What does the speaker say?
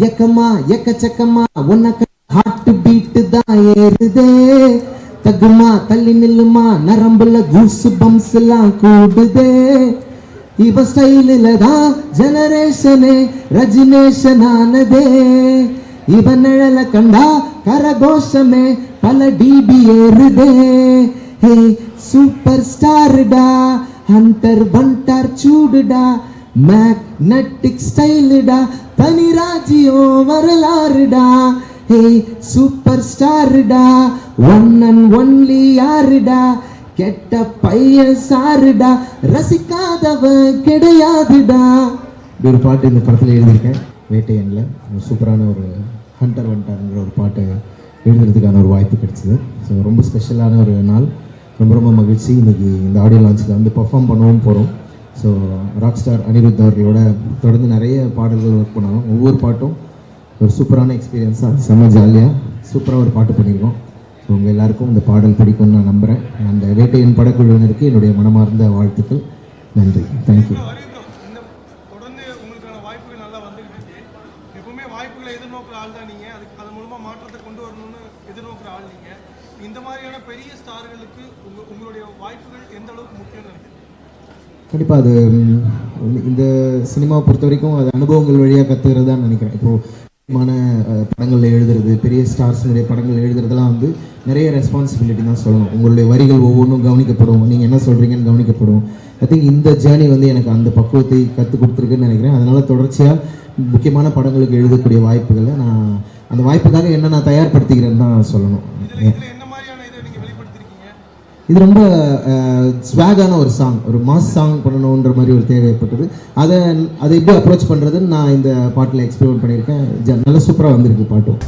எக்கமா எக்கச்சக்கமா உனக்கு heart beat தான் ஏறுதே, தகுமா தள்ளி நில்லுமா நரம்புல கூஸ் பம்ஸ் எல்லாம் கூடுதே, இவ ஸ்டைலில தான் ஜெனரேஷனே ரஜினேஷன் ஆனதே, இவன் நிழல கண்டா கரகோஷமே பல டிபி ஏறுதே, ஹே சூப்பர் ஸ்டார்டா ஹண்டர் பண்டர் சூடுடா, மேக்னெட்டிக் ஸ்டைலுடா தனி ராஜ்யம் வரலாறுடா, ஹே சூப்பர் ஸ்டார்டா ஒன் அண்ட் ஒன்லி யாருடா, கெட்ட பையன் சாருடா ரசிக்காதவன் கிடையாதுடா. இப்படி ஒரு பாட்டு இந்த படத்தில் எழுதியிருக்கேன். வேட்டையனில் சூப்பரான ஒரு ஹண்டர் வண்டர்ங்கிற ஒரு பாட்டை எழுதுறதுக்கான ஒரு வாய்ப்பு கிடைச்சிது. ஸோ ரொம்ப ஸ்பெஷலான ஒரு நாள். ரொம்ப ரொம்ப மகிழ்ச்சி. இன்றைக்கி இந்த ஆடியோ லான்ச்சில் வந்து பெர்ஃபார்ம் பண்ணவும் போகிறோம். ஸோ ராக் ஸ்டார் அனிருத் அவர்களோட தொடர்ந்து நிறைய பாடல்கள் ஒர்க் பண்ணாலும் ஒவ்வொரு பாட்டும் ஒரு சூப்பரான எக்ஸ்பீரியன்ஸாக செம்ம ஜாலியாக சூப்பராக ஒரு பாட்டு பண்ணியிருக்கோம். ஸோ உங்கள் எல்லாருக்கும் இந்த பாடல் பிடிக்கும்னு நான் நம்புகிறேன். அந்த வேட்டையின் படக்குழுவினருக்கு என்னுடைய மனமார்ந்த வாழ்த்துக்கள். நன்றி. தேங்க்யூ. தொடர்ந்து உங்களுக்கான வாய்ப்புகள் நல்லா வந்துகிட்டு இருக்கு. எப்பவுமே வாய்ப்புகளை எதிர்நோக்கிற ஆள் தான் நீங்கள். அது மூலமாக மாற்றத்தை கொண்டு வரணும்னு எதிர்நோக்கிற ஆள் நீங்கள். இந்த மாதிரியான பெரிய ஸ்டார்களுக்கு உங்களுடைய வாய்ப்புகள் எந்த அளவுக்கு முக்கியம்னு நினைக்கிறீங்க? கண்டிப்பாக அது இந்த சினிமாவை பொறுத்த வரைக்கும் அது அனுபவங்கள் வழியாக கற்றுக்கிறதான்னு நினைக்கிறேன். இப்போது படங்களில் எழுதுறது, பெரிய ஸ்டார்ஸினுடைய படங்கள் எழுதுறதுலாம் வந்து நிறைய ரெஸ்பான்சிபிலிட்டி தான் சொல்லணும். உங்களுடைய வரிகள் ஒவ்வொன்றும் கவனிக்கப்படும், நீங்கள் என்ன சொல்கிறீங்கன்னு கவனிக்கப்படும். ஐ திங்க் இந்த ஜேர்னி வந்து எனக்கு அந்த பக்குவத்தை கற்றுக் கொடுத்துருக்குன்னு நினைக்கிறேன். அதனால் தொடர்ச்சியாக முக்கியமான படங்களுக்கு எழுதக்கூடிய வாய்ப்புகளை நான் அந்த வாய்ப்புக்காக என்ன நான் தயார்படுத்திக்கிறேன்னு தான் சொல்லணும். இது ரொம்ப ஸ்வாகான ஒரு சாங், ஒரு மாஸ் சாங் பண்ணணுன்ற மாதிரி ஒரு தேவை ஏற்பட்டது. அதை எப்படி அப்ரோச் பண்ணுறதுன்னு நான் இந்த பாட்டில் எக்ஸ்பெரிமெண்ட் பண்ணியிருக்கேன். நல்லா சூப்பராக வந்திருக்கு பாட்டும்.